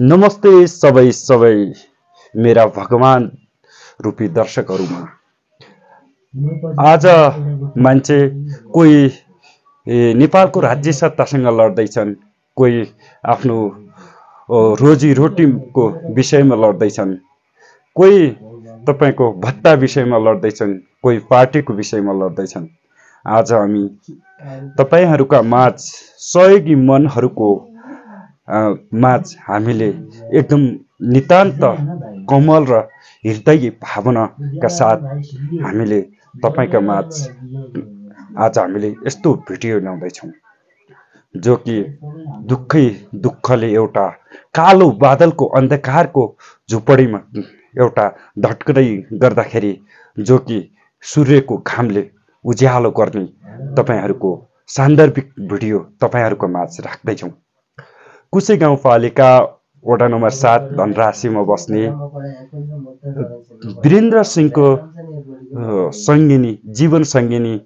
नमस्ते सबै मेरा भगवान रूपी दर्शकहरुमा। आज मान्छे कोही नेपालको राज्य सत्तासँग लड्दैछन्, कोही आफ्नो रोजीरोटीको विषयमा लड्दैछन्, कोही तपाईको भत्ता विषयमा लड्दैछन्, कोही पार्टीको विषयमा लड्दैछन्। आज हामी तपाईहरुका माझ सहयोगी मनहरुको माझ हामीले एकदम नितान्त कोमल र हृदयी भावनाका साथ हामीले तपाईका माझ आज हामीले यस्तो भिडियो ल्याउँदैछौँ जो कि दुःखले एउटा कालो बादलको अन्धकारको झुपडीमा एउटा धड्कदै गर्दाखेरि जो कि सूर्यको घामले उज्यालो गर्ने तपाईहरुको सान्दर्भिक भिडियो तपाईहरुको माझ राख्दैछौँ। कुशे गाउँपालिका वडा नम्बर 7 धनराशिमा बस्ने वीरेन्द्र सिंहको संगिनी जीवन संगिनी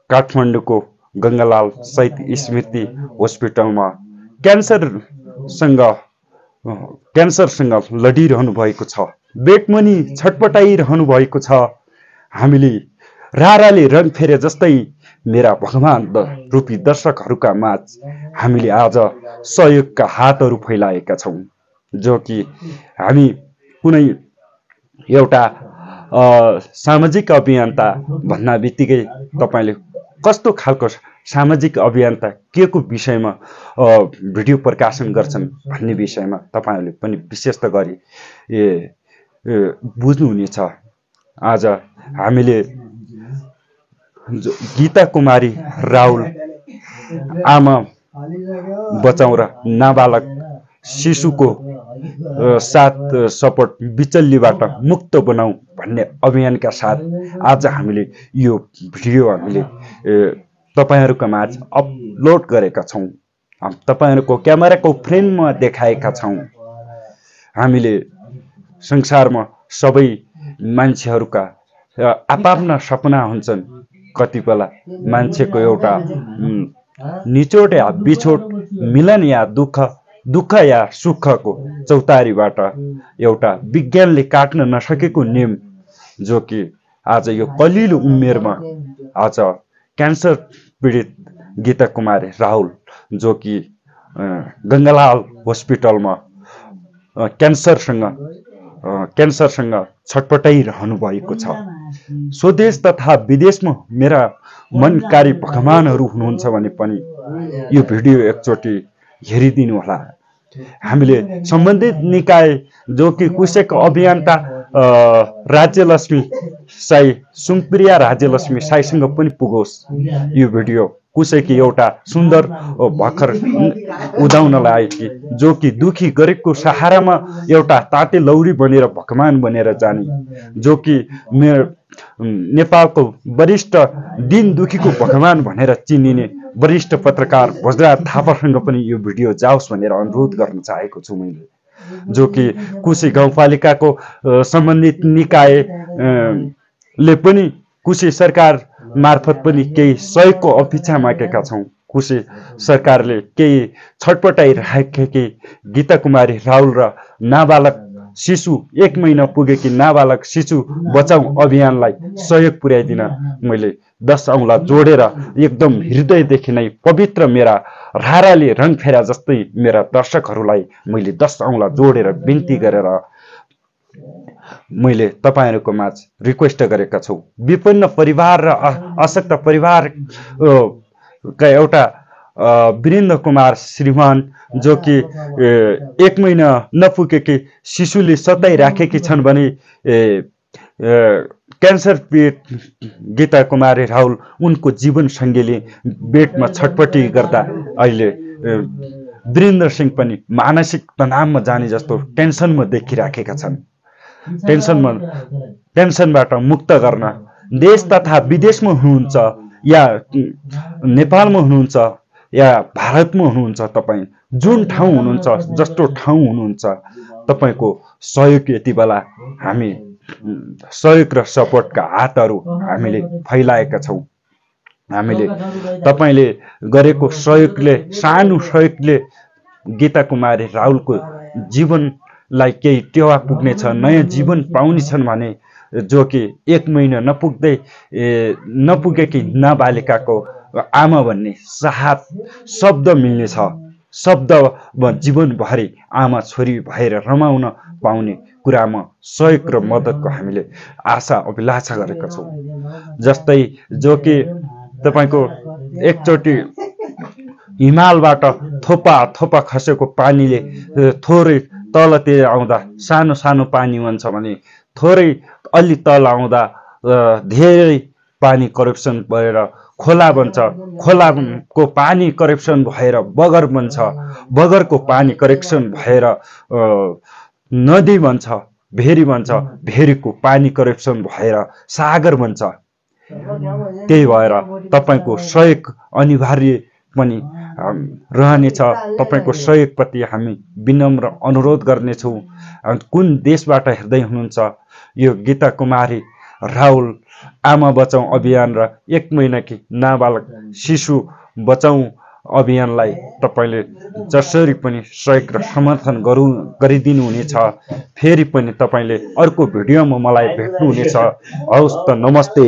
काठमाडौँको गंगालाल सहित स्मृति हस्पिटलमा क्यान्सरसँग लडिरहनु भएको छ। बेटमनी छटपटाइरहनु भएको छ। हामीले राराले रङ फेरे जस्तै मेरा भगवान रूपी दर्शकहरुका माझ हामीले आज सहयोगका हातहरु फैलाएका छौं। जो कि हामी कुनै एउटा सामाजिक अभियन्ता भन्ना बित्तिकै तपाईले कस्तो खालको सामाजिक अभियन्ता के को विषयमा भिडियो प्रकाशन गर्छन् भन्ने विषयमा तपाईहरुले पनि विशेष गरी बुझ्नु हुनेछ। आज हामीले गीता कुमारी राहुल आमा बचाउ र नाबालक शिशुको साथ सपोर्ट बिचल्लीबाट मुक्त बनाऊ भन्ने अभियानका साथ आज हामीले यो भिडियो हामीले तपाईहरुका माझ अपलोड गरेका छौं। तपाईहरुको क्यामेराको फ्रेममा देखाएका छौं। हामीले संसारमा सबै मान्छेहरुका आफ्ना सपना हुन्छन्। कति बेला मान्छेको एउटा निचोड या बिछोड मिलन या दुःख या सुखको चौतारीबाट एउटा विज्ञानले काट्न नसकेको नियम जो कि आज यो कलिलो उमेरमा आज क्यान्सर पीडित गीता कुमारी राहुल जो कि गंगालाल हस्पिटलमा क्यान्सरसँग छटपटाइरहनु भएको छ। स्वदेश तथा विदेशमा मेरा मनकारी भगवानहरु हुनुहुन्छ भने पनि यो भिडियो एकचोटी हेरिदिनु होला। हामीले सम्बन्धित निकाय जो कि कुशेको अभियन्ता राज्यलक्ष्मी साई सुमप्रिया राज्यलक्ष्मी साईसँग पनि पुगोस् यो भिडियो। कुशेकी एउटा सुन्दर भर्खर उदाउनलाई कि जो कि दुखी गरेको सहारामा एउटा ताते लौरी बनेर भगवान बनेर जाने जो कि नेपालको वरिष्ठ दिन दुखीको भगवान भनेर चिनिने वरिष्ठ पत्रकार भोजराज थापासँग पनि यो भिडियो जाओस् भनेर अनुरोध गर्न चाहेको छु मैले। जो कि कुशे गाउँपालिकाको सम्बन्धित निकाय ले पनि कुशे सरकार मार्फत पनि केही सहयोगको अपेक्षा मागेका छौं। कुशे सरकारले केही छटपटाइराखेकी गीता कुमारी राहुल र नाबालक शिशु 1 महिना पुगेकी नाबालक शिशु बचाउ अभियानलाई सहयोग पुर्याइदिन मैले 10 औंला जोडेर एकदम हृदयदेखि नै पवित्र मेरा राराले रङ फेरा जस्तै मेरा दर्शकहरुलाई मैले 10 औंला जोडेर बिन्ती गरेर मैले तपाईहरुको माझ रिक्वेस्ट गरेका छु। विपन्न परिवार र अशक्त परिवार का एउटा वीरेन्द्र कुमार श्रीमान जो कि 1 महिना नपुगेकी शिशुले सताइराखेकी छन् भने क्यान्सर पीडित गीता कुमारी राहुल उनको जीवन संगीले बेडमा छटपटी गर्दा अहिले वीरेन्द्र सिंह पनि मानसिक तनावमा जाने जस्तो टेन्सनमा देखिराखेका छन्। टेन्सनबाट मुक्त गर्न देश तथा विदेशमा हुनुहुन्छ या नेपालमा हुनुहुन्छ या भारतमा हुनुहुन्छ तपाई जुन ठाउँ हुनुहुन्छ जस्तो ठाउँ हुनुहुन्छ तपाईको सहयोग यति बेला हामी सहयोग र सपोर्टका हातहरु हामीले फैलाएका छौं। हामीले तपाईले गरेको सहयोगले सानो सहयोगले गीता कुमारी राहुलको जीवनलाई केही टेवा पुग्नेछ, नयाँ जीवन पाउनेछन् भने जो कि 1 महिना नपुगेकी नाबालिकाको आमा भन्ने साहस शब्द मिल्नेछ, शब्दमा जीवनभरि आमा छोरी भएर रमाउन पाउने कुरामा सहयोग र मद्दतको हामीले आशा अभिलाषा गरेका छौँ। जस्तै जो कि तपाईको एकचोटि हिमालबाट थोपा खसेको पानीले थोरै तलतिर आउँदा सानो सानो पानी हुन्छ भने थोरै अलि तल आउँदा धेरै पानी करप्सन भएर खोला बन्छ, खोलाको पानी करप्सन भएर बगर बन्छ, बगरको पानी करप्सन भएर नदी बन्छ, भेरी बन्छ, भेरीको पानी करप्सन भएर सागर बन्छ। त्यही भएर तपाईको सहयोग अनिवार्य पनि रहनेछ। तपाईको सहयोगप्रति हामी विनम्र अनुरोध गर्नेछौँ। कुन देशबाट हेर्दै हुनुहुन्छ यो गीता कुमारी राहुल आमा बचाउँ अभियान र 1 महिनाकी नाबालक शिशु बचाउँ अभियानलाई तपाईले जसरी पनि सहयोग र समर्थन गरिदिनु हुनेछ। फेरि पनि तपाईले अर्को भिडियोमा मलाई भेट्नु हुनेछ। हवस् त, नमस्ते।